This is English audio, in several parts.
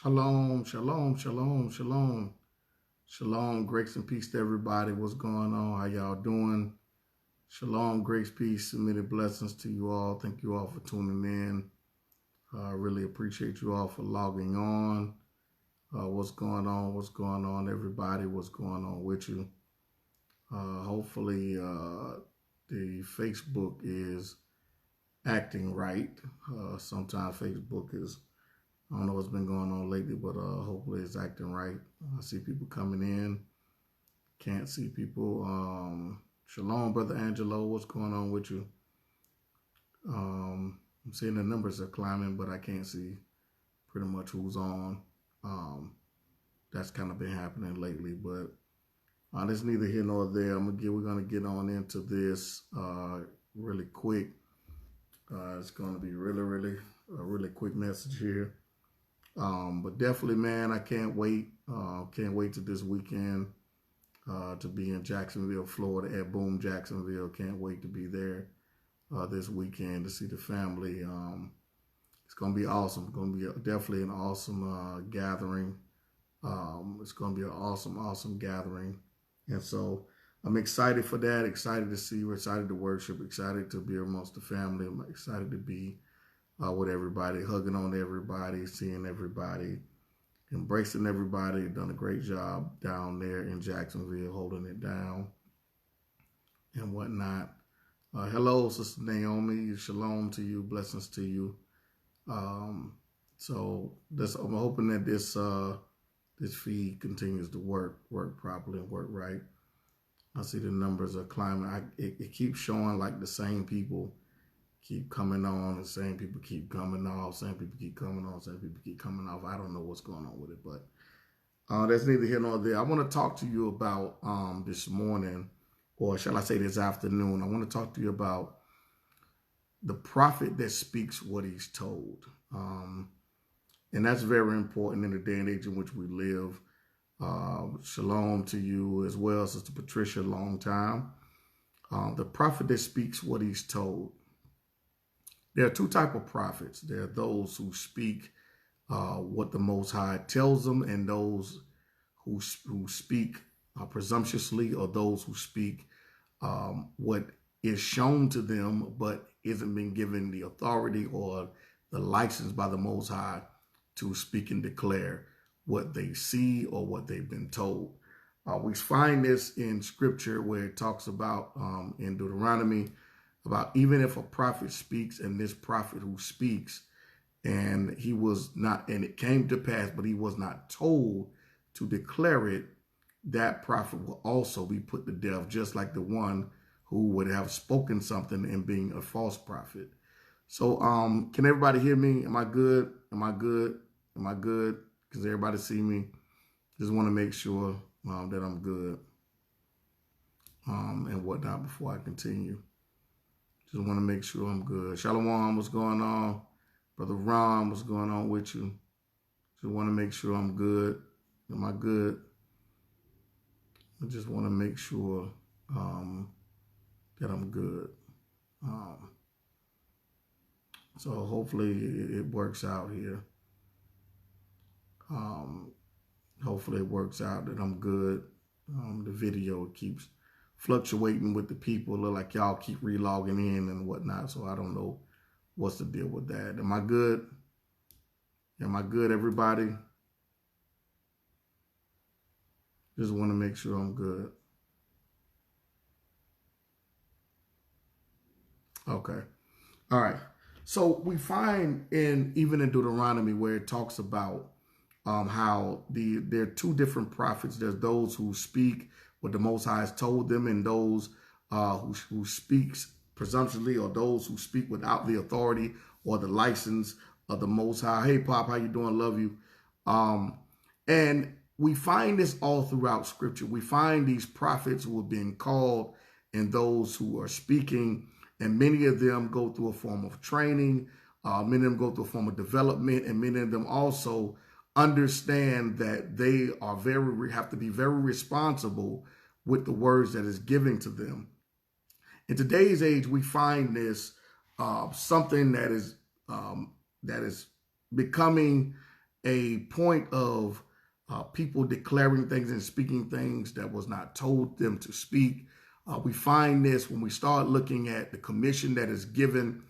Shalom, shalom, shalom, shalom. Shalom, grace and peace to everybody. What's going on? How y'all doing? Shalom, grace, peace, submitted blessings to you all. Thank you all for tuning in. I really appreciate you all for logging on. What's going on? What's going on, everybody? What's going on with you? Hopefully, the Facebook is acting right. Sometimes Facebook is, I don't know what's been going on lately, but hopefully it's acting right. I see people coming in. Can't see people. Shalom, Brother Angelo. What's going on with you? I'm seeing the numbers are climbing, but I can't see pretty much who's on. That's kind of been happening lately, but that's neither here nor there. We're gonna get on into this really quick. It's gonna be a really quick message here. But definitely, man, I can't wait. Can't wait to this weekend to be in Jacksonville, Florida at B.O.O.M Jacksonville. Can't wait to be there this weekend to see the family. It's going to be awesome. It's going to be definitely an awesome gathering. It's going to be an awesome gathering. And so I'm excited for that, excited to see, we're excited to worship, excited to be amongst the family. I'm excited to be with everybody, hugging on everybody, seeing everybody, embracing everybody. Done a great job down there in Jacksonville, holding it down and whatnot. Hello, Sister Naomi. Shalom to you. Blessings to you. So I'm hoping that this feed continues to work properly and work right. I see the numbers are climbing. It keeps showing like the same people keep coming on, the same people keep coming off, same people keep coming on, same people keep coming off. I don't know what's going on with it, but that's neither here nor there. I want to talk to you about this morning, or shall I say this afternoon. I want to talk to you about the prophet that speaks what he's told. And that's very important in the day and age in which we live. Shalom to you as well, Sister Patricia, long time. The prophet that speaks what he's told. There are two types of prophets. There are those who speak what the Most High tells them, and those who speak presumptuously, or those who speak what is shown to them but isn't been given the authority or the license by the Most High to speak and declare what they see or what they've been told. We find this in Scripture where it talks about in Deuteronomy, about even if a prophet speaks, and this prophet who speaks, and he was not, and it came to pass, but he was not told to declare it, that prophet will also be put to death, just like the one who would have spoken something and being a false prophet. So can everybody hear me? Am I good? Am I good? Am I good? Because everybody see me. Just want to make sure that I'm good and whatnot before I continue. Just want to make sure I'm good. Shalom, what's going on? Brother Ron, what's going on with you? Just want to make sure I'm good. Am I good? I just want to make sure that I'm good. So hopefully it works out here. Hopefully it works out that I'm good. The video keeps fluctuating with the people. Look like y'all keep relogging in and whatnot, so I don't know what's the deal with that. Am I good? Am I good, everybody? Just want to make sure I'm good. Okay. All right. So we find even in Deuteronomy where it talks about how there are two different prophets. There's those who speak what the Most High has told them, and those who speaks presumptuously, or those who speak without the authority or the license of the Most High. Hey, Pop, how you doing? Love you. And we find this all throughout Scripture. We find these prophets who have been called, and those who are speaking, and many of them go through a form of training. Many of them go through a form of development, and many of them also understand that they are have to be very responsible with the words that is given to them. In today's age, we find this something that is becoming a point of people declaring things and speaking things that was not told them to speak. We find this when we start looking at the commission that is given.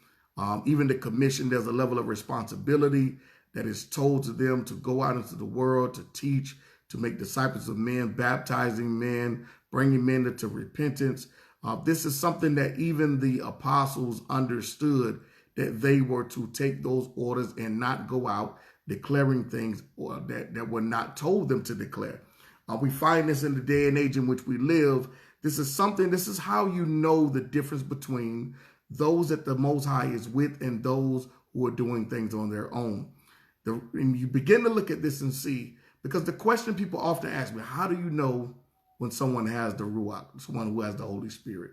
Even the commission, there's a level of responsibility that is told to them to go out into the world, to teach, to make disciples of men, baptizing men, bringing men into repentance. This is something that even the apostles understood, that they were to take those orders and not go out declaring things that were not told them to declare. We find this in the day and age in which we live. This is how you know the difference between those that the Most High is with and those who are doing things on their own. And you begin to look at this and see, because the question people often ask me, how do you know when someone has the Ruach, someone who has the Holy Spirit?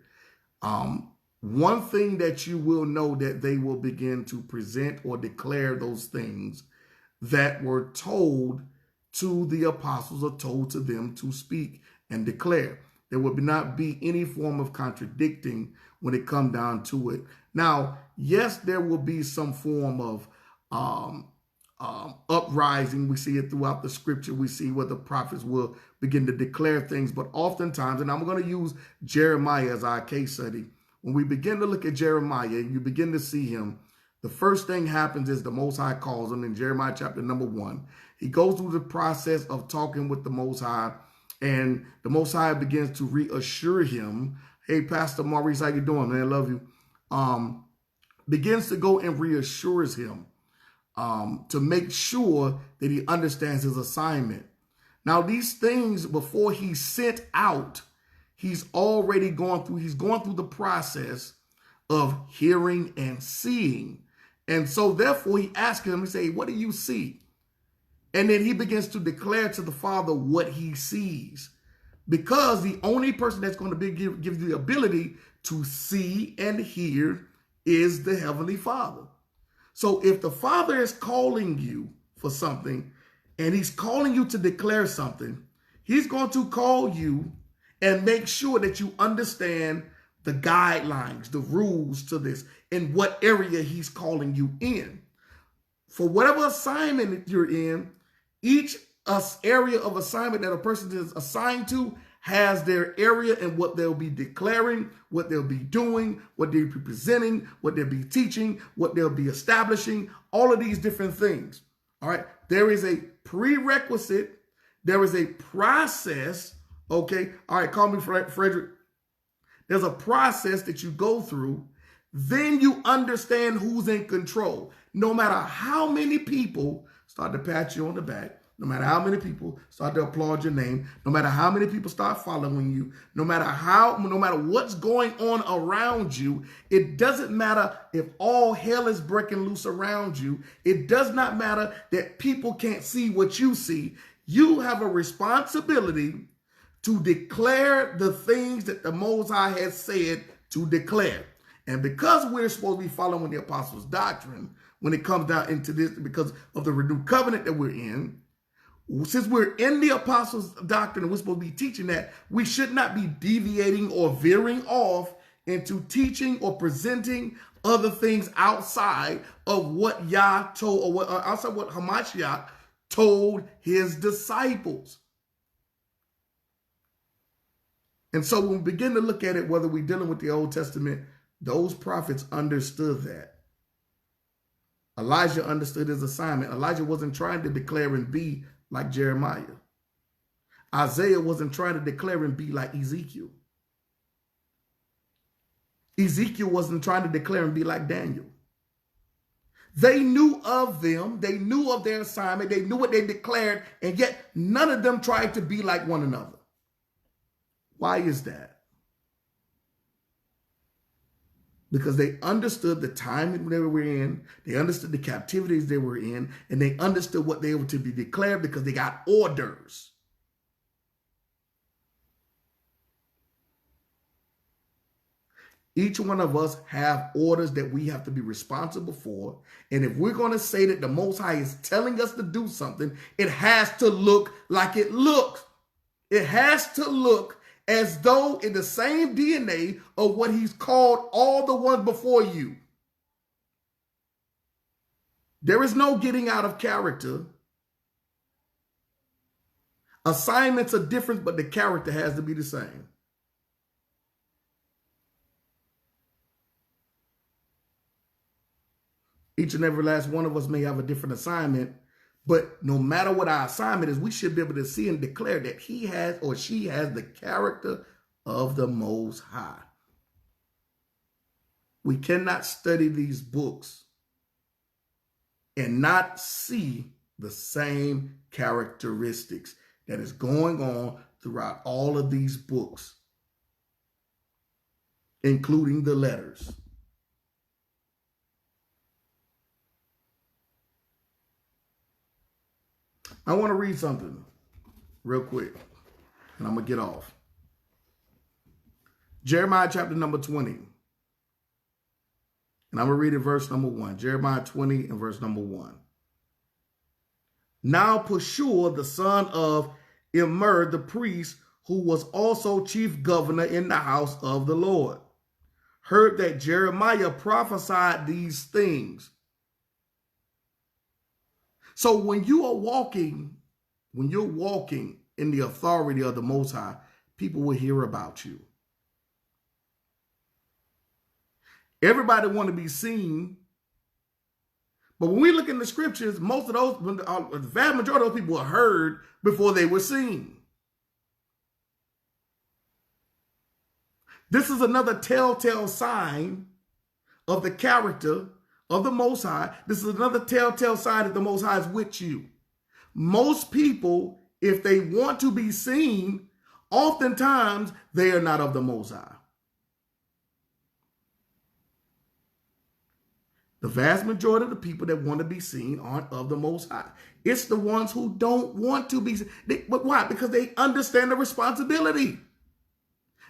One thing that you will know, that they will begin to present or declare those things that were told to the apostles or told to them to speak and declare. There will not be any form of contradicting when it comes down to it. Now, yes, there will be some form of uprising. We see it throughout the scripture. We see where the prophets will begin to declare things, but oftentimes, and I'm going to use Jeremiah as our case study. When we begin to look at Jeremiah and you begin to see him, the first thing happens is the Most High calls him in Jeremiah chapter number 1. He goes through the process of talking with the Most High, and the Most High begins to reassure him. Hey, Pastor Maurice, how you doing, man? I love you. Begins to go and reassures him to make sure that he understands his assignment. Now, these things, before he's sent out, he's already gone through the process of hearing and seeing. And so therefore he asks him, he say, what do you see? And then he begins to declare to the Father what he sees, because the only person that's going to give you the ability to see and hear is the Heavenly Father. So if the Father is calling you for something and he's calling you to declare something, he's going to call you and make sure that you understand the guidelines, the rules to this, in what area he's calling you in. For whatever assignment you're in, each area of assignment that a person is assigned to has their area and what they'll be declaring, what they'll be doing, what they'll be presenting, what they'll be teaching, what they'll be establishing, all of these different things. All right. There is a prerequisite. There is a process. Okay. All right. Call me Frederick. There's a process that you go through. Then you understand who's in control. No matter how many people start to pat you on the back, no matter how many people start to applaud your name, no matter how many people start following you, no matter what's going on around you, it doesn't matter if all hell is breaking loose around you. It does not matter that people can't see what you see. You have a responsibility to declare the things that the Most High has said to declare. And because we're supposed to be following the apostles' doctrine when it comes down into this, because of the renewed covenant that we're in, since we're in the apostles' doctrine and we're supposed to be teaching that, we should not be deviating or veering off into teaching or presenting other things outside of what Yah told, or outside what Hamashiach told his disciples. And so when we begin to look at it, whether we're dealing with the Old Testament, those prophets understood that. Elijah understood his assignment. Elijah wasn't trying to declare and be like Jeremiah. Isaiah wasn't trying to declare and be like Ezekiel. Ezekiel wasn't trying to declare and be like Daniel. They knew of them. They knew of their assignment. They knew what they declared, and yet none of them tried to be like one another. Why is that? Because they understood the time they were in, they understood the captivities they were in, and they understood what they were to be declared because they got orders. Each one of us have orders that we have to be responsible for. And if we're going to say that the Most High is telling us to do something, it has to look like it looks. It has to look as though in the same DNA of what he's called all the ones before you. There is no getting out of character Assignments are different, but the character has to be the same. Each and every last one of us may have a different assignment, but no matter what our assignment is, we should be able to see and declare that he has or she has the character of the Most High. We cannot study these books and not see the same characteristics that is going on throughout all of these books, including the letters. I want to read something real quick, and I'm going to get off. Jeremiah chapter number 20. And I'm going to read it verse number 1. Jeremiah 20 and verse number 1. Now Pashur, the son of Immer, the priest, who was also chief governor in the house of the Lord, heard that Jeremiah prophesied these things. So when you're walking in the authority of the Most High, people will hear about you. Everybody want to be seen. But when we look in the scriptures, most of those, the vast majority of those people were heard before they were seen. This is another telltale sign of the character of the Most High. This is another telltale sign that the Most High is with you. Most people, if they want to be seen, oftentimes they are not of the Most High. The vast majority of the people that want to be seen aren't of the Most High. It's the ones who don't want to be seen. But why? Because they understand the responsibility.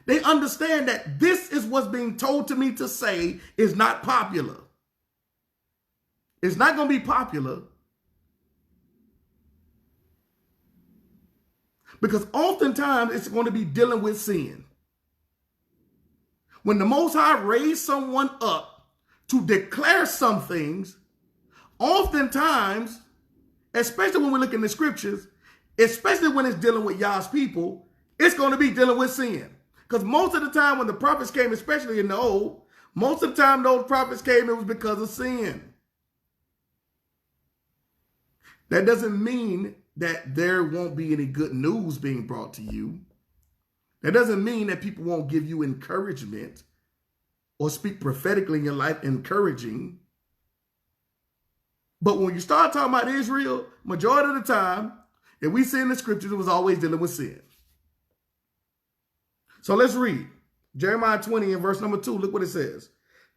They understand that this is what's being told to me to say is not popular. It's not going to be popular. Because oftentimes it's going to be dealing with sin. When the Most High raised someone up to declare some things, oftentimes, especially when we look in the scriptures, especially when it's dealing with Yah's people, it's going to be dealing with sin. Because most of the time when the prophets came, especially in the old, most of the time those prophets came, it was because of sin. That doesn't mean that there won't be any good news being brought to you. That doesn't mean that people won't give you encouragement or speak prophetically in your life, encouraging. But when you start talking about Israel, majority of the time, if we see in the scriptures, it was always dealing with sin. So let's read Jeremiah 20 and verse number 2. Look what it says.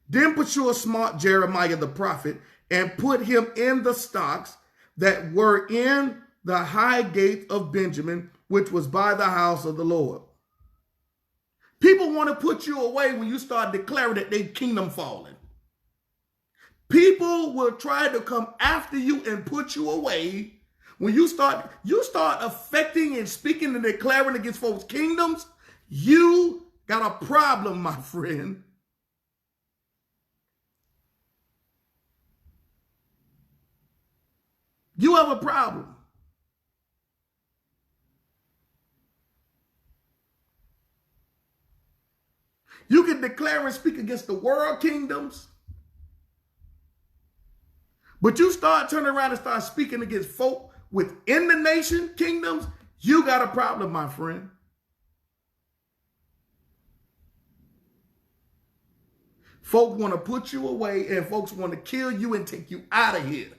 Then Pashur smote Jeremiah the prophet and put him in the stocks that were in the high gate of Benjamin, which was by the house of the Lord. People want to put you away when you start declaring that their kingdom fallen. People will try to come after you and put you away when you start affecting and speaking and declaring against folks' kingdoms. You got a problem, my friend. You have a problem. You can declare and speak against the world kingdoms, but you start turning around and start speaking against folk within the nation kingdoms, you got a problem, my friend. Folk want to put you away and folks want to kill you and take you out of here.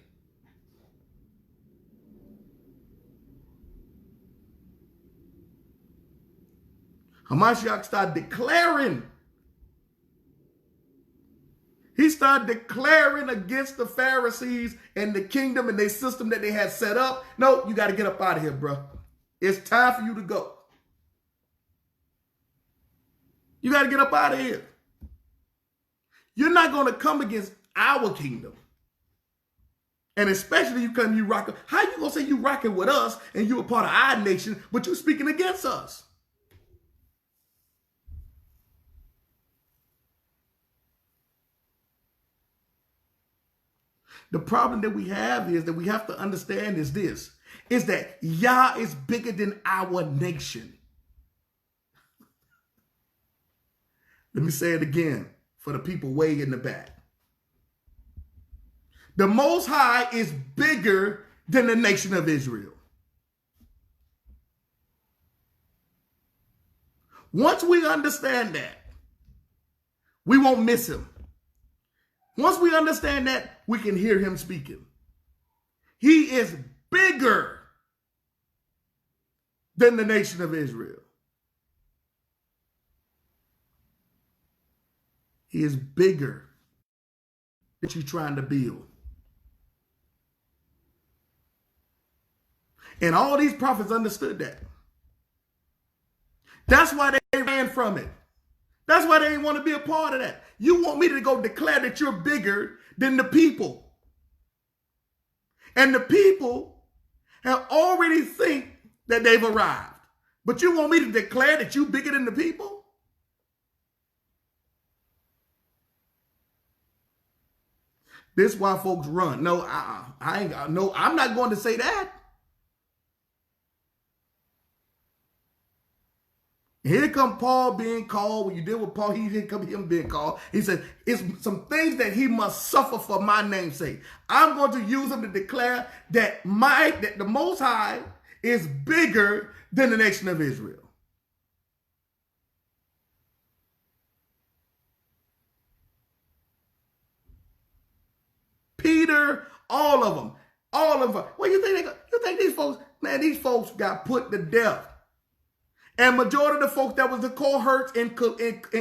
Hamashiach started declaring. He started declaring against the Pharisees and the kingdom and their system that they had set up. No, you got to get up out of here, bro. It's time for you to go. You got to get up out of here. You're not going to come against our kingdom. And especially you rocking. How you going to say you rocking with us and you a part of our nation, but you speaking against us? The problem that we have is that we have to understand is this. is that Yah is bigger than our nation. Let me say it again for the people way in the back. The Most High is bigger than the nation of Israel. Once we understand that, we won't miss him. Once we understand that, we can hear him speaking. He is bigger than the nation of Israel. He is bigger than you're trying to build. And all these prophets understood that. That's why they ran from it. That's why they didn't want to be a part of that. You want me to go declare that you're bigger than the people. And the people have already think that they've arrived. But you want me to declare that you're bigger than the people? This is why folks run. No, I'm not going to say that. Here come Paul being called. When you deal with Paul, he didn't come him being called. He said, it's some things that he must suffer for my name's sake. I'm going to use him to declare that the Most High is bigger than the nation of Israel. Peter, all of them. Well, you think these folks, man, these folks got put to death. And majority of the folks that was the cohorts in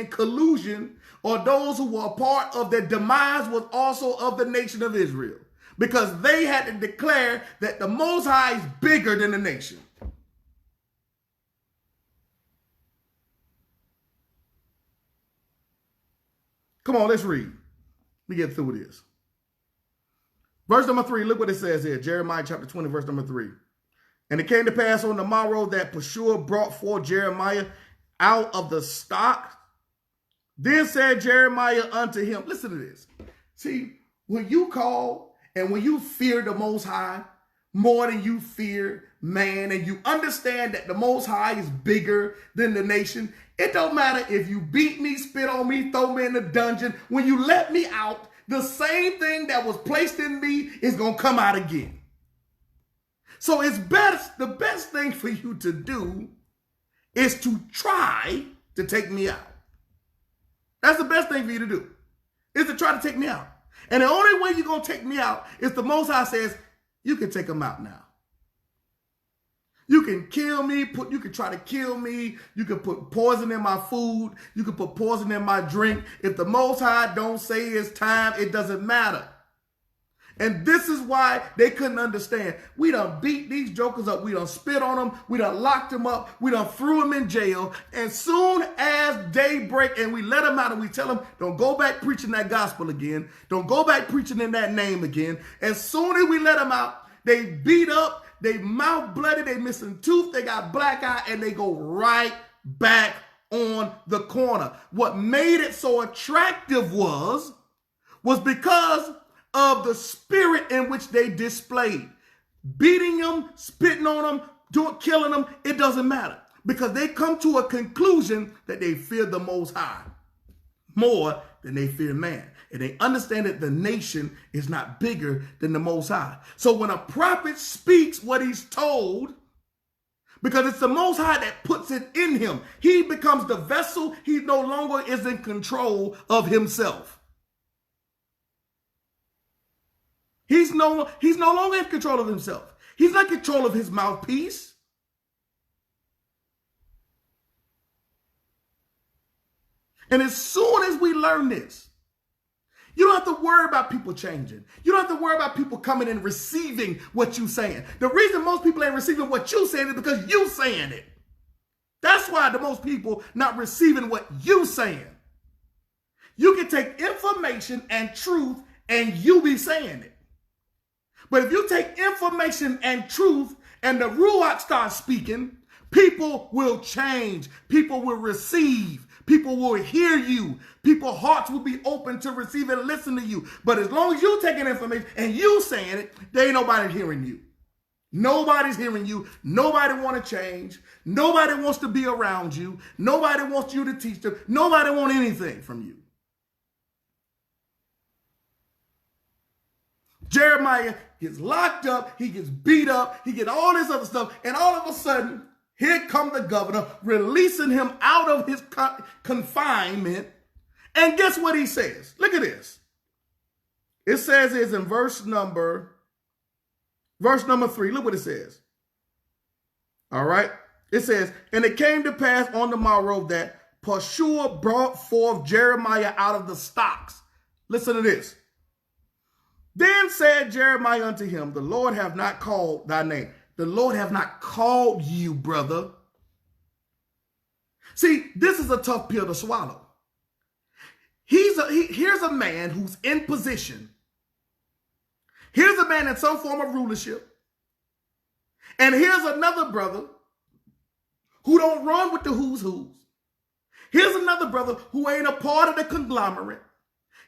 collusion, or those who were a part of their demise, was also of the nation of Israel. Because they had to declare that the Most High is bigger than the nation. Come on, let's read. Let me get through this. Verse number 3, look what it says here. Jeremiah chapter 20, verse number 3. And it came to pass on the morrow that Pashur brought forth Jeremiah out of the stock. Then said Jeremiah unto him, listen to this. See, when you call and when you fear the Most High more than you fear man, and you understand that the Most High is bigger than the nation, it don't matter if you beat me, spit on me, throw me in the dungeon. When you let me out, the same thing that was placed in me is going to come out again. So it's best, the best thing for you to do is to try to take me out. That's the best thing for you to do, is to try to take me out. And the only way you're going to take me out is the Most High says, you can take them out now. You can kill me, you can try to kill me, you can put poison in my food, you can put poison in my drink. If the Most High don't say it's time, it doesn't matter. And this is why they couldn't understand. We done beat these jokers up. We done spit on them. We done locked them up. We done threw them in jail. And soon as day break and we let them out and we tell them, don't go back preaching that gospel again. Don't go back preaching in that name again. As soon as we let them out, they beat up, they mouth bloody, they missing tooth, they got black eye, and they go right back on the corner. What made it so attractive was because of the spirit in which they displayed. Beating them, spitting on them, killing them, it doesn't matter. Because they come to a conclusion that they fear the Most High more than they fear man. And they understand that the nation is not bigger than the Most High. So when a prophet speaks what he's told, because it's the Most High that puts it in him, he becomes the vessel. He no longer is in control of himself. He's no longer in control of himself. He's not in control of his mouthpiece. And as soon as we learn this, you don't have to worry about people changing. You don't have to worry about people coming and receiving what you're saying. The reason most people ain't receiving what you're saying is because you're saying it. That's why the most people not receiving what you're saying. You can take information and truth and you be saying it. But if you take information and truth and the Ruach starts speaking, people will change. People will receive. People will hear you. People's hearts will be open to receive and listen to you. But as long as you're taking information and you saying it, there ain't nobody hearing you. Nobody's hearing you. Nobody want to change. Nobody wants to be around you. Nobody wants you to teach them. Nobody wants anything from you. Jeremiah gets locked up. He gets beat up. He gets all this other stuff. And all of a sudden, here comes the governor releasing him out of his confinement. And guess what he says? Look at this. It says it's in verse number 3. Look what it says. All right. It says, and it came to pass on the morrow that Pashur brought forth Jeremiah out of the stocks. Listen to this. Then said Jeremiah unto him, the Lord hath not called thy name. The Lord hath not called you, brother. See, this is a tough pill to swallow. Here's a man who's in position. Here's a man in some form of rulership. And here's another brother who don't run with the who's who's. Here's another brother who ain't a part of the conglomerate.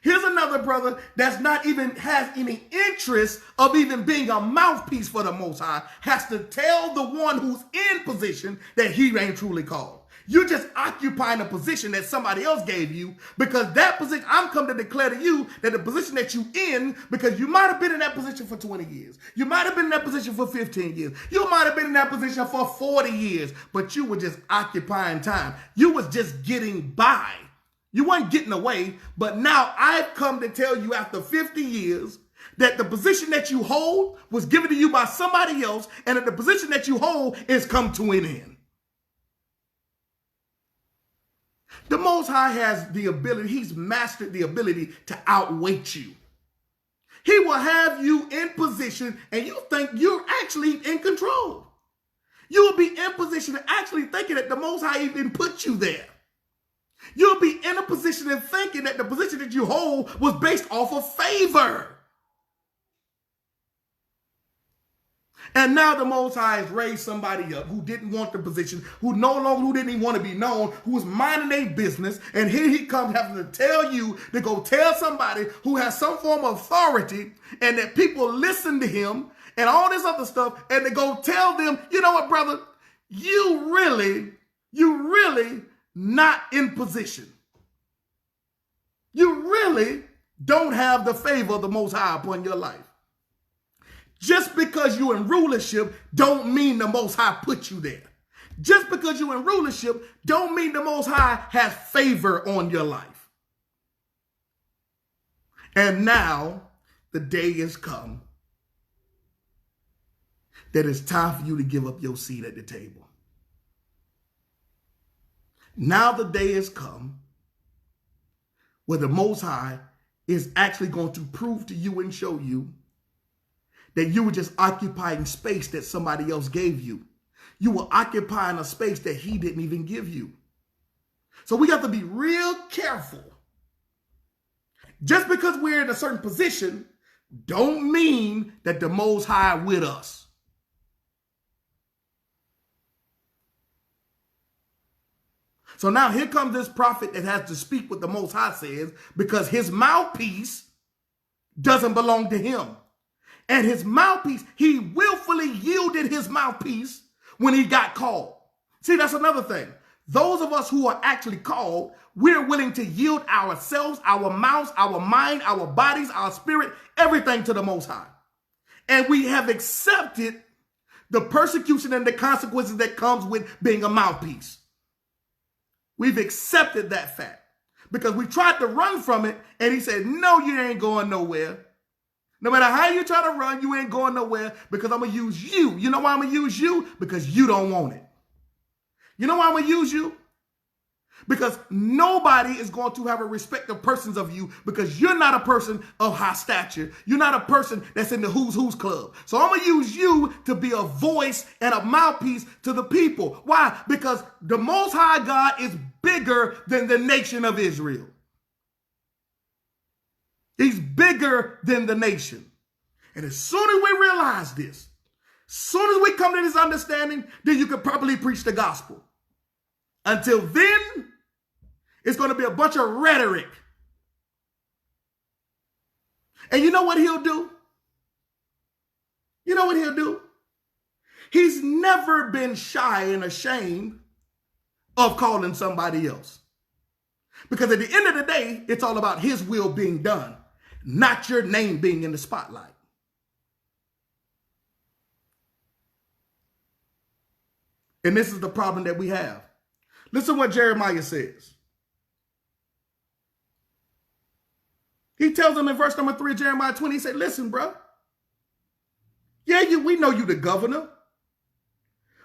Here's another brother that's not even has any interest of even being a mouthpiece for the Most High, has to tell the one who's in position that he ain't truly called. You're just occupying a position that somebody else gave you, because that position, I'm come to declare to you that the position that you in, because you might have been in that position for 20 years. You might have been in that position for 15 years. You might have been in that position for 40 years, but you were just occupying time. You was just getting by. You weren't getting away, but now I've come to tell you after 50 years that the position that you hold was given to you by somebody else, and that the position that you hold is come to an end. The Most High has the ability, he's mastered the ability to outweight you. He will have you in position and you think you're actually in control. You will be in position and actually thinking that the Most High even put you there. You'll be in a position and thinking that the position that you hold was based off of favor. And now the Most High has raised somebody up who didn't want the position, who didn't even want to be known, who was minding their business. And here he comes having to tell you to go tell somebody who has some form of authority, and that people listen to him and all this other stuff. And to go tell them, you know what, brother, you really not in position. You really don't have the favor of the Most High upon your life. Just because you're in rulership don't mean the Most High put you there. Just because you're in rulership don't mean the Most High has favor on your life. And now the day has come that it's time for you to give up your seat at the table. Now the day has come where the Most High is actually going to prove to you and show you that you were just occupying space that somebody else gave you. You were occupying a space that he didn't even give you. So we have to be real careful. Just because we're in a certain position don't mean that the Most High with us. So now here comes this prophet that has to speak what the Most High says, because his mouthpiece doesn't belong to him. And his mouthpiece, he willfully yielded his mouthpiece when he got called. See, that's another thing. Those of us who are actually called, we're willing to yield ourselves, our mouths, our mind, our bodies, our spirit, everything to the Most High. And we have accepted the persecution and the consequences that comes with being a mouthpiece. We've accepted that fact because we tried to run from it, and he said, no, you ain't going nowhere. No matter how you try to run, you ain't going nowhere, because I'm going to use you. You know why I'm going to use you? Because you don't want it. You know why I'm going to use you? Because nobody is going to have a respect of persons of you, because you're not a person of high stature. You're not a person that's in the who's who's club. So I'm going to use you to be a voice and a mouthpiece to the people. Why? Because the Most High God is bigger than the nation of Israel. He's bigger than the nation. And as soon as we realize this, as soon as we come to this understanding, then you can properly preach the gospel. Until then, it's going to be a bunch of rhetoric. And you know what he'll do? You know what he'll do? He's never been shy and ashamed of calling somebody else. Because at the end of the day, it's all about his will being done, not your name being in the spotlight. And this is the problem that we have. Listen to what Jeremiah says. He tells them in verse number 3 of Jeremiah 20, he said, listen, bro. Yeah, we know you the governor.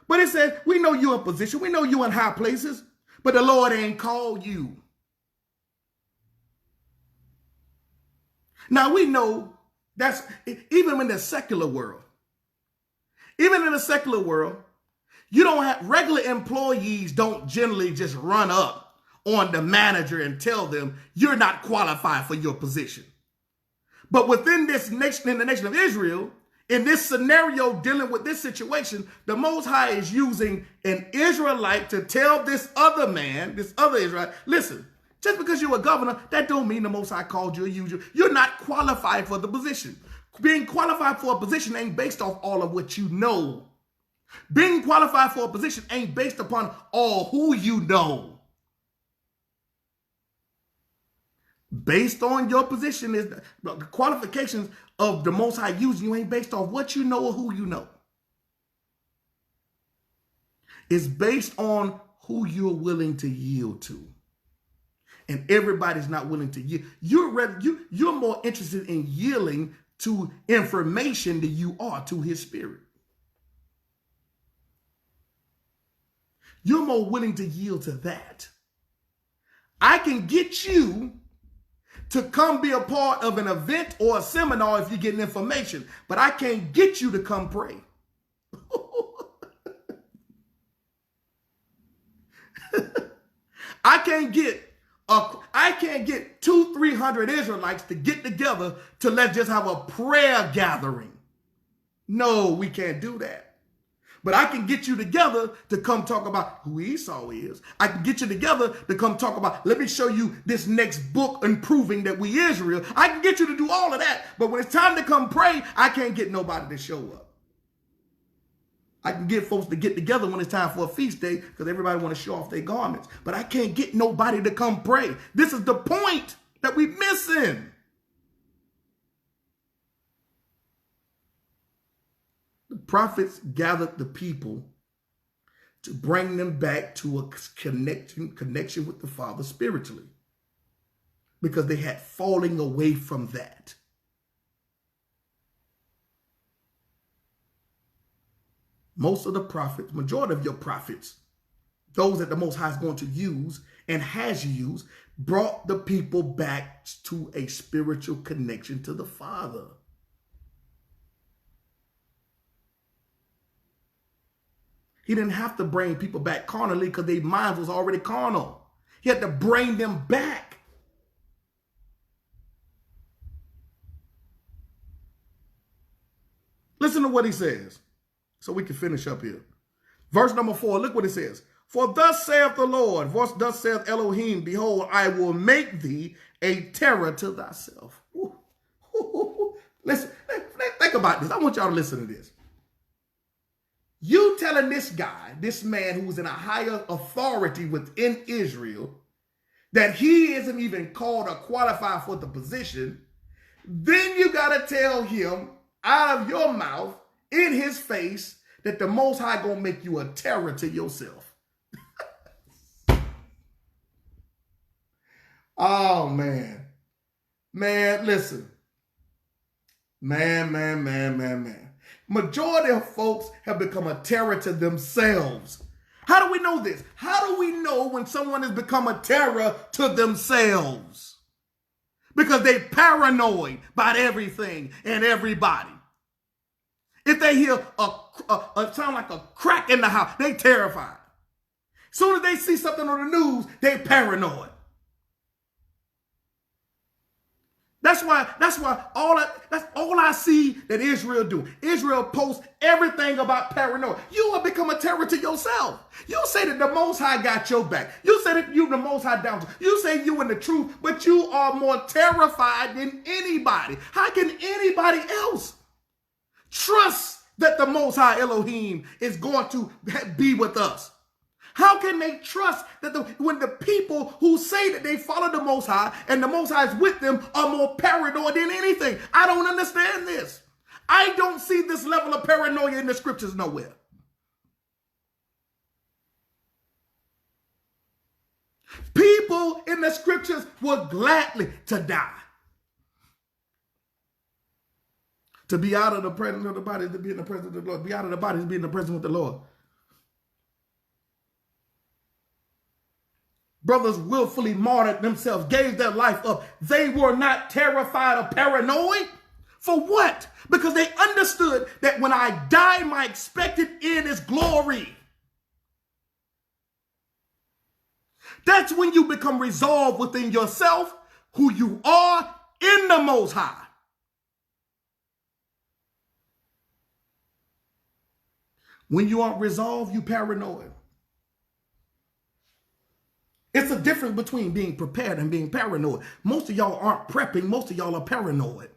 But it says, we know you in position. We know you in high places. But the Lord ain't called you. Now we know that's even in the secular world. Even in the secular world, you don't have regular employees don't generally just run up on the manager and tell them you're not qualified for your position. But within this nation, in the nation of Israel, in this scenario dealing with this situation, the Most High is using an Israelite to tell this other man, this other Israelite, listen, just because you're a governor, that don't mean the Most High called you or used you. You're not qualified for the position. Being qualified for a position ain't based off all of what you know. Being qualified for a position ain't based upon all who you know. Based on your position is the qualifications of the Most High using you ain't based off what you know or who you know. It's based on who you're willing to yield to. And everybody's not willing to yield. You're more interested in yielding to information than you are to his spirit. You're more willing to yield to that. I can get you to come be a part of an event or a seminar if you're getting information, but I can't get you to come pray. I can't get 200-300 Israelites to get together to let's just have a prayer gathering. No, we can't do that. But I can get you together to come talk about who Esau is. I can get you together to come talk about, let me show you this next book and proving that we Israel. I can get you to do all of that. But when it's time to come pray, I can't get nobody to show up. I can get folks to get together when it's time for a feast day because everybody want to show off their garments. But I can't get nobody to come pray. This is the point that we're missing. The prophets gathered the people to bring them back to a connection with the Father spiritually because they had fallen away from that. Most of the prophets, majority of your prophets, those that the Most High is going to use and has used, brought the people back to a spiritual connection to the Father. He didn't have to bring people back carnally because their minds was already carnal. He had to bring them back. Listen to what he says so we can finish up here. Verse number 4, look what it says. For thus saith the Lord, thus saith Elohim, behold, I will make thee a terror to thyself. Listen, think about this. I want y'all to listen to this. You telling this guy, this man who's in a higher authority within Israel, that he isn't even called or qualified for the position, then you got to tell him out of your mouth, in his face, that the Most High gonna make you a terror to yourself. Oh, man. Man, listen. Man. Majority of folks have become a terror to themselves. How do we know this? How do we know when someone has become a terror to themselves? Because they're paranoid about everything and everybody. If they hear a sound like a crack in the house, they terrified. As soon as they see something on the news, they paranoid. That's why that's all I see that Israel do. Israel posts everything about paranoia. You will become a terror to yourself. You say that the Most High got your back. You say that you the Most High down. You say you in the truth, but you are more terrified than anybody. How can anybody else trust that the Most High Elohim is going to be with us? How can they trust that when the people who say that they follow the Most High and the Most High is with them are more paranoid than anything? I don't understand this. I don't see this level of paranoia in the scriptures nowhere. People in the scriptures would gladly to die. To be out of the presence of the body is to be in the presence of the Lord. Be out of the body is to be in the presence of the Lord. Brothers willfully martyred themselves, gave their life up. They were not terrified or paranoid. For what? Because they understood that when I die, my expected end is glory. That's when you become resolved within yourself, who you are in the Most High. When you aren't resolved, you paranoid. It's a difference between being prepared and being paranoid. Most of y'all aren't prepping. Most of y'all are paranoid.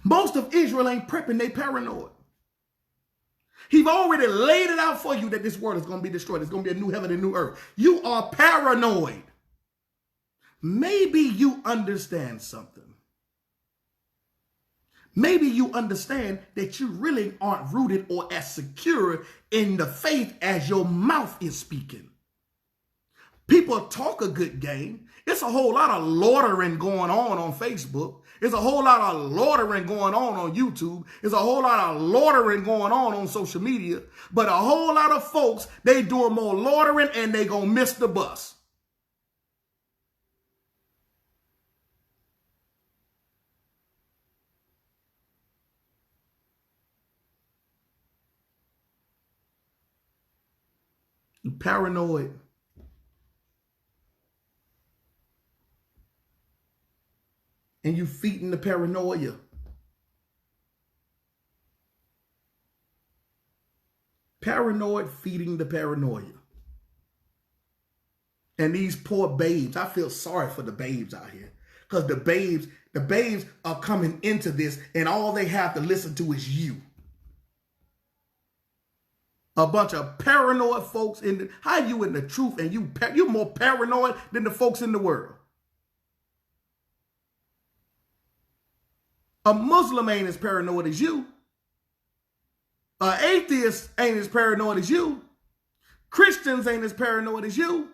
Most of Israel ain't prepping. They paranoid. He's already laid it out for you that this world is going to be destroyed. It's going to be a new heaven and new earth. You are paranoid. Maybe you understand something. Maybe you understand that you really aren't rooted or as secure in the faith as your mouth is speaking. People talk a good game. It's a whole lot of loitering going on Facebook. It's a whole lot of loitering going on YouTube. It's a whole lot of loitering going on social media. But a whole lot of folks, they doing more loitering and they gonna miss the bus. You paranoid. And you feeding the paranoia. Paranoid feeding the paranoia. And these poor babes, I feel sorry for the babes out here. Because the babes are coming into this and all they have to listen to is you. A bunch of paranoid folks how you in the truth and you're more paranoid than the folks in the world. A Muslim ain't as paranoid as you. An atheist ain't as paranoid as you. Christians ain't as paranoid as you.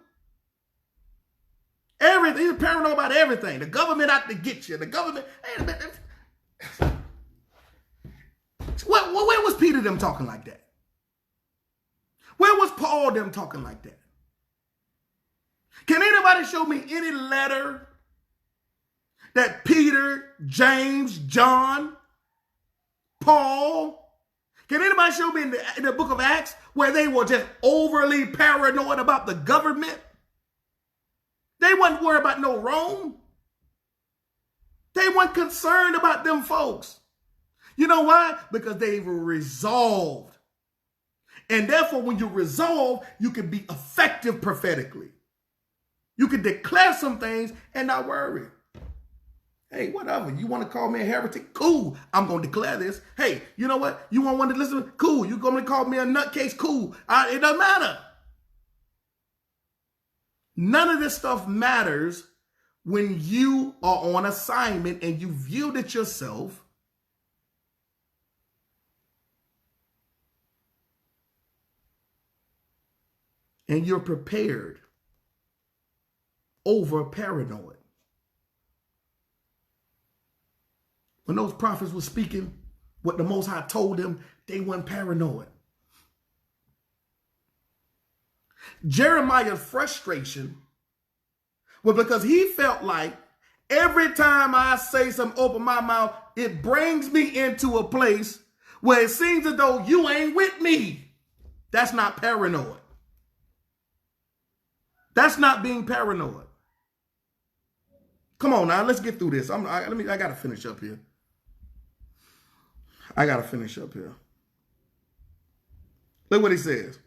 Everything, you're paranoid about everything. The government out to get you. The government. Where was Peter them talking like that? Where was Paul them talking like that? Can anybody show me any letter that Peter, James, John, Paul, can anybody show me in the book of Acts where they were just overly paranoid about the government? They wasn't worried about no Rome. They weren't concerned about them folks. You know why? Because they were resolved. And therefore, when you resolve, you can be effective prophetically. You can declare some things and not worry. Hey, whatever. You want to call me a heretic? Cool. I'm going to declare this. Hey, you know what? You want one to listen? Cool. You going to call me a nutcase? Cool. It doesn't matter. None of this stuff matters when you are on assignment and you've yielded yourself and you're prepared over paranoid. When those prophets were speaking, what the Most High told them, they weren't paranoid. Jeremiah's frustration was because he felt like every time I say something, open my mouth, it brings me into a place where it seems as though you ain't with me. That's not paranoid. That's not being paranoid. Come on now, let's get through this. I got to finish up here. Look what he says.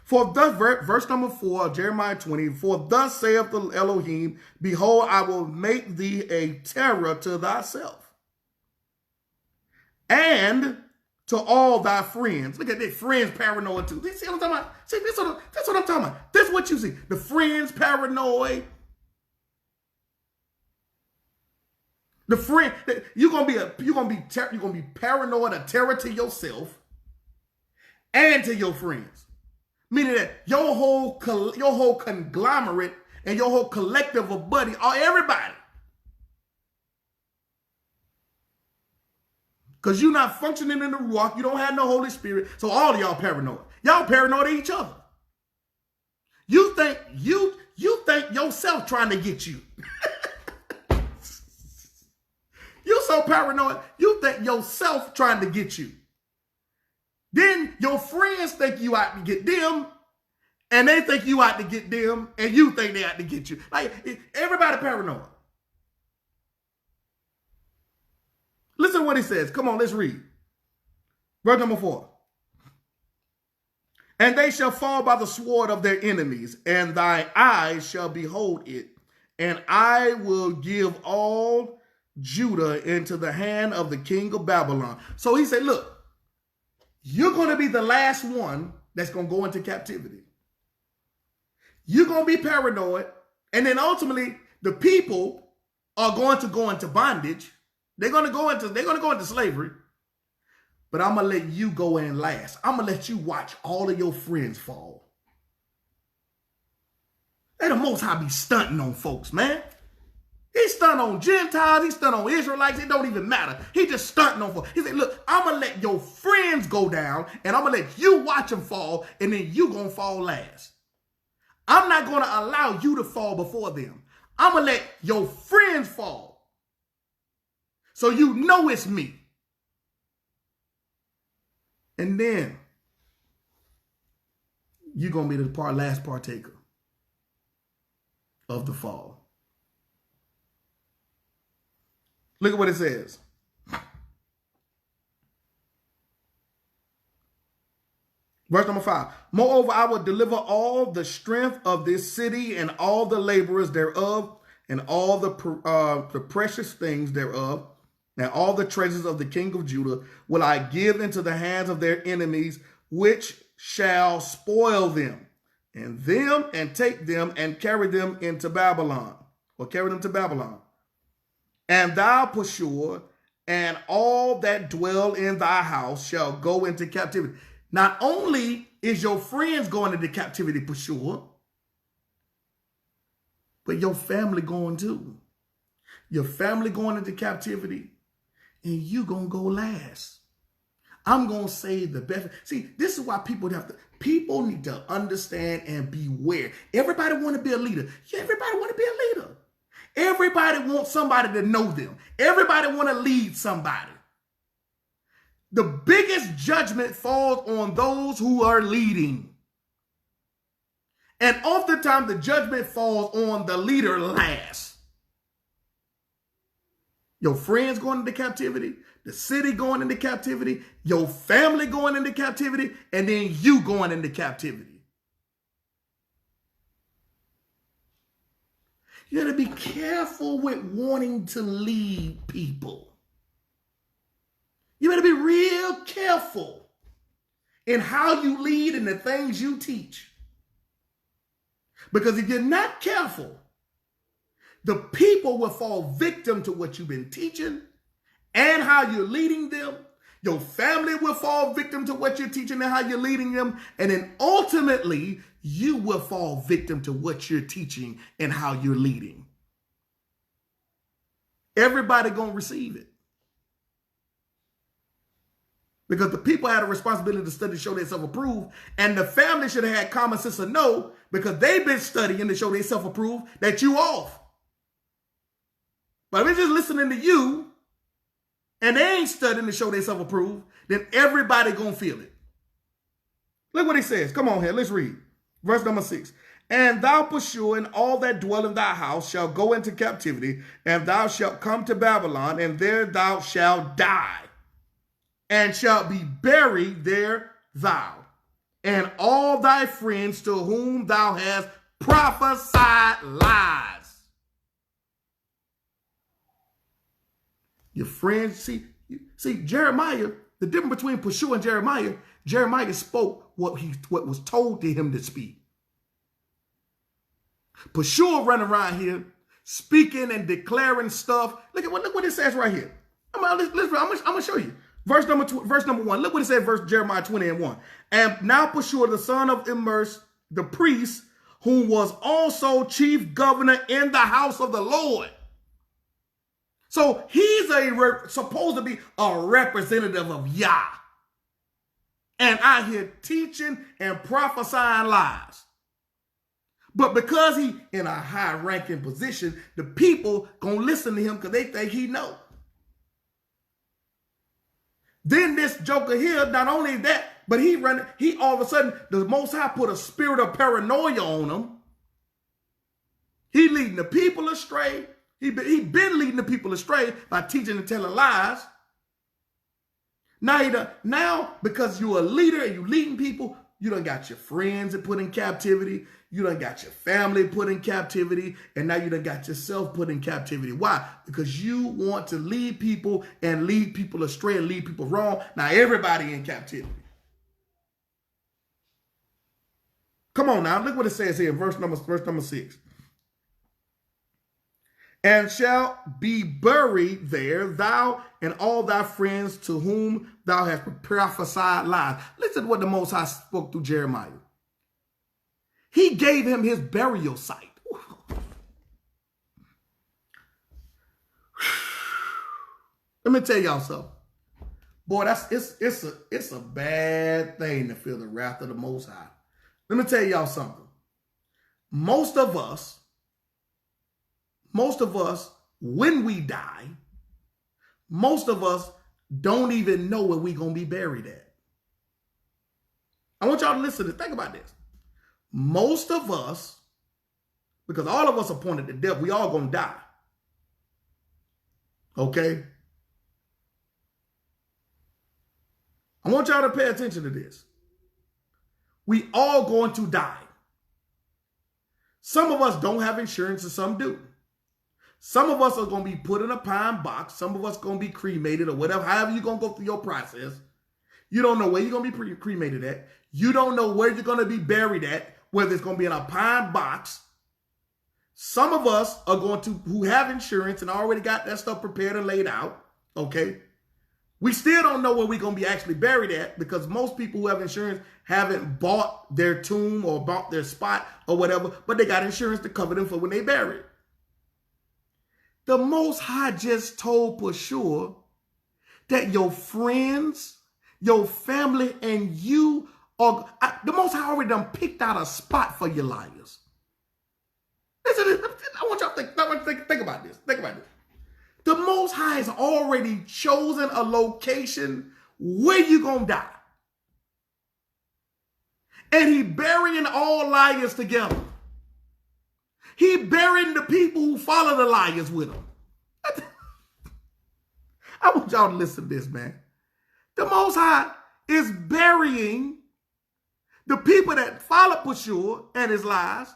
For thus, verse number 4, Jeremiah 20, for thus saith the Elohim, behold, I will make thee a terror to thyself, And to all thy friends. Look at that, friends paranoid too. See what I'm talking about? See, that's what I'm talking about. That's what you see. The friends paranoid. The friend, you're gonna be paranoid, a terror to yourself and to your friends. Meaning that your whole conglomerate and your whole collective of buddy are everybody. Because you're not functioning in the Ruach. You don't have no Holy Spirit. So all of y'all paranoid. Y'all paranoid of each other. You think yourself trying to get you. You so paranoid, you think yourself trying to get you. Then your friends think you out to get them, and they think you out to get them, and you think they out to get you. Like, everybody paranoid. Listen to what he says. Come on, let's read. Verse number 4. And they shall fall by the sword of their enemies, and thy eyes shall behold it. And I will give all Judah into the hand of the king of Babylon. So he said, look, you're going to be the last one that's going to go into captivity. You're going to be paranoid. And then ultimately, the people are going to go into bondage. They're going to go into slavery. But I'm going to let you go in last. I'm going to let you watch all of your friends fall. They the Most High be stunting on folks, man. He stunned on Gentiles. He stunned on Israelites. It don't even matter. He just stunting on folks. He said, look, I'm going to let your friends go down, and I'm going to let you watch them fall, and then you going to fall last. I'm not going to allow you to fall before them. I'm going to let your friends fall. So you know it's me. And then you're going to be the last partaker of the fall. Look at what it says. Verse number 5. Moreover, I will deliver all the strength of this city and all the laborers thereof and all the precious things thereof and all the treasures of the king of Judah will I give into the hands of their enemies, which shall spoil them and take them and carry them into Babylon, or carry them to Babylon. And thou, Pashur, and all that dwell in thy house shall go into captivity. Not only is your friends going into captivity, Pashur, but your family going too. Your family going into captivity, and you going to go last. I'm going to say the best. See, this is why people need to understand and beware. Everybody want to be a leader. Yeah, everybody want to be a leader. Everybody wants somebody to know them. Everybody want to lead somebody. The biggest judgment falls on those who are leading. And oftentimes the judgment falls on the leader last. Your friends going into captivity, the city going into captivity, your family going into captivity, and then you going into captivity. You got to be careful with wanting to lead people. You better be real careful in how you lead and the things you teach. Because if you're not careful, the people will fall victim to what you've been teaching and how you're leading them. Your family will fall victim to what you're teaching and how you're leading them. And then ultimately, you will fall victim to what you're teaching and how you're leading. Everybody gonna receive it. Because the people had a responsibility to study to show themselves approved, and the family should have had common sense to know, because they've been studying to show themselves approved, that you off. But if they're just listening to you, and they ain't studying to show themselves approved, then everybody gonna feel it. Look what he says. Come on here, let's read. Verse number 6. And thou, Pashur, and all that dwell in thy house shall go into captivity, and thou shalt come to Babylon, and there thou shalt die, and shalt be buried there thou, and all thy friends to whom thou hast prophesied lies. Your friends, see, See, Jeremiah, the difference between Pashur and Jeremiah spoke what was told to him to speak. Pashur running around here speaking and declaring stuff. Look what it says right here. I'm gonna show you. Verse number 1. Look what it says, Jeremiah 20:1. And now Pashur, the son of Immer, the priest, who was also chief governor in the house of the Lord. So he's supposed to be a representative of Yah. And out here teaching and prophesying lies. But because he in a high-ranking position, the people gonna listen to him because they think he know. Then this joker here, not only that, but he all of a sudden, the Most High put a spirit of paranoia on him. He leading the people astray. He been leading the people astray by teaching and telling lies. Now, because you're a leader and you leading people, you done got your friends put in captivity. You done got your family put in captivity. And now you done got yourself put in captivity. Why? Because you want to lead people and lead people astray and lead people wrong. Now everybody in captivity. Come on now. Look what it says here in verse number 6. And shall be buried there, thou and all thy friends to whom thou hast prophesied lies. Listen to what the Most High spoke through Jeremiah. He gave him his burial site. Let me tell y'all something. Boy, it's a bad thing to feel the wrath of the Most High. Let me tell y'all something. Most of us, when we die, most of us don't even know where we're going to be buried at. I want y'all to listen to this. Think about this. Most of us, because all of us are appointed to death, we all going to die. Okay? I want y'all to pay attention to this. We all going to die. Some of us don't have insurance and some do. Some of us are going to be put in a pine box. Some of us going to be cremated or whatever. However you're going to go through your process. You don't know where you're going to be cremated at. You don't know where you're going to be buried at, whether it's going to be in a pine box. Some of us are going to, who have insurance and already got that stuff prepared and laid out. Okay. We still don't know where we're going to be actually buried at because most people who have insurance haven't bought their tomb or bought their spot or whatever, but they got insurance to cover them for when they bury it. The Most High just told Pashur that your friends, your family, and you are, the Most High already done picked out a spot for your liars. Listen, I want y'all to think about this. Think about this. The Most High has already chosen a location where you're going to die. And he burying all liars together. He burying the people who follow the liars with him. I want y'all to listen to this, man. The Most High is burying the people that follow Pashur and his lies,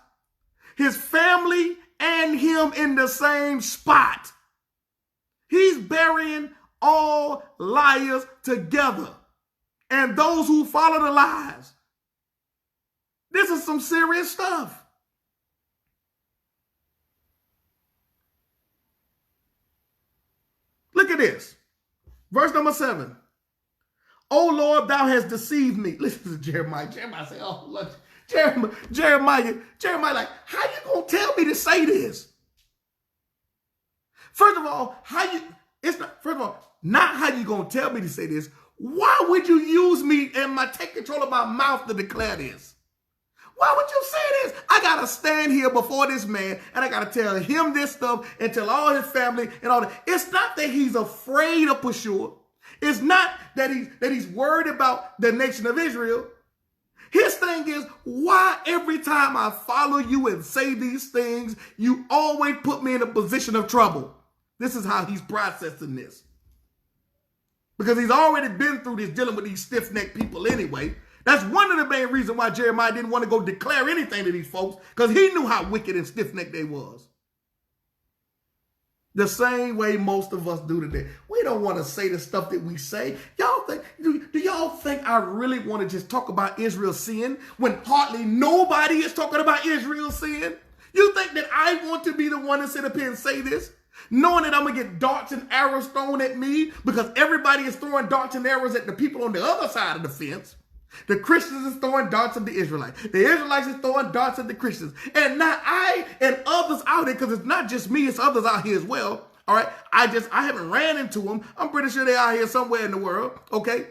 his family and him in the same spot. He's burying all liars together and those who follow the lies. This is some serious stuff. Look at this. Verse number 7. O Lord, thou hast deceived me. Listen to Jeremiah. Jeremiah say, oh, look. Jeremiah, like, how you going to tell me to say this? First of all, not how you going to tell me to say this. Why would you use me and take control of my mouth to declare this? Why would you say this? I got to stand here before this man and I got to tell him this stuff and tell all his family and all that. It's not that he's afraid of Pashur. It's not that he's worried about the nation of Israel. His thing is, why every time I follow you and say these things, you always put me in a position of trouble? This is how he's processing this. Because he's already been through this dealing with these stiff-necked people anyway. That's one of the main reasons why Jeremiah didn't want to go declare anything to these folks, because he knew how wicked and stiff-necked they was. The same way most of us do today. We don't want to say the stuff that we say. Y'all think, do y'all think I really want to just talk about Israel's sin when hardly nobody is talking about Israel's sin? You think that I want to be the one to sit up here and say this? Knowing that I'm going to get darts and arrows thrown at me because everybody is throwing darts and arrows at the people on the other side of the fence. The Christians is throwing darts at the Israelites. The Israelites is throwing darts at the Christians. And now I and others out here, because it's not just me, it's others out here as well. All right. I haven't ran into them. I'm pretty sure they're out here somewhere in the world. Okay.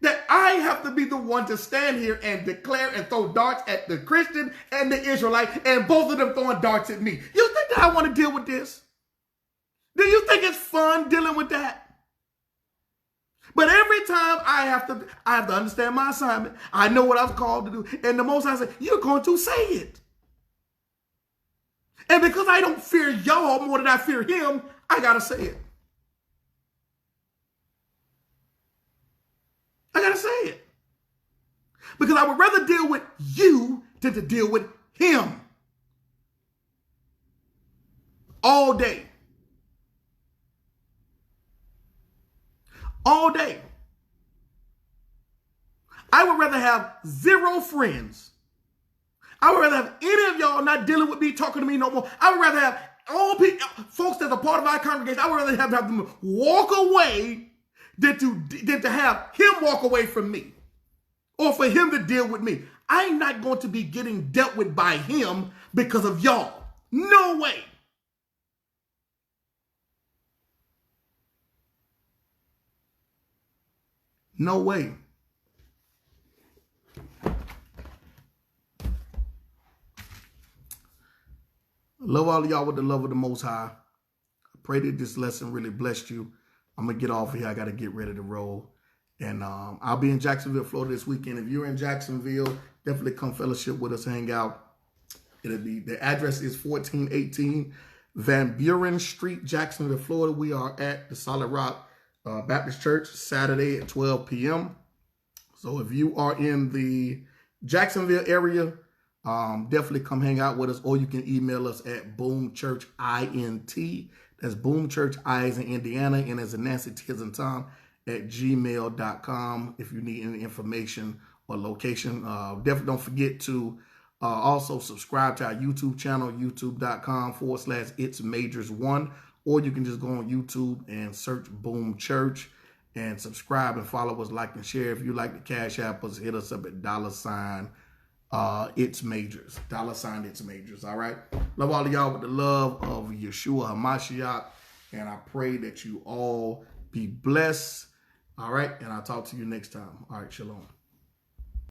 That I have to be the one to stand here and declare and throw darts at the Christian and the Israelite, and both of them throwing darts at me. You think that I want to deal with this? Do you think it's fun dealing with that? But every time I have to understand my assignment. I know what I was called to do. And the Most High said, you're going to say it. And because I don't fear y'all more than I fear him, I got to say it. I got to say it. Because I would rather deal with you than to deal with him. All day. All day. I would rather have 0 friends. I would rather have any of y'all not dealing with me, talking to me no more. I would rather have all people, folks that are part of our congregation, I would rather have them walk away than to have him walk away from me, or for him to deal with me. I'm not going to be getting dealt with by him because of y'all. No way. No way. I love all of y'all with the love of the Most High. I pray that this lesson really blessed you. I'm going to get off here. I got to get ready to roll. And I'll be in Jacksonville, Florida this weekend. If you're in Jacksonville, definitely come fellowship with us, hang out. The address is 1418 Van Buren Street, Jacksonville, Florida. We are at the Solid Rock Baptist Church, Saturday at 12 p.m. So if you are in the Jacksonville area, definitely come hang out with us, or you can email us at BOOMCHURCHINT. That's BOOMCHURCH, I as in Indiana, and as in Nancy, T as in Tom, at gmail.com if you need any information or location. Definitely don't forget to also subscribe to our YouTube channel, youtube.com/itsmajors1, or you can just go on YouTube and search Boom Church and subscribe and follow us, like and share. If you like the Cashapp us, hit us up at $It's Majors. $It's Majors. All right. Love all of y'all with the love of Yeshua HaMashiach. And I pray that you all be blessed. All right. And I'll talk to you next time. All right. Shalom.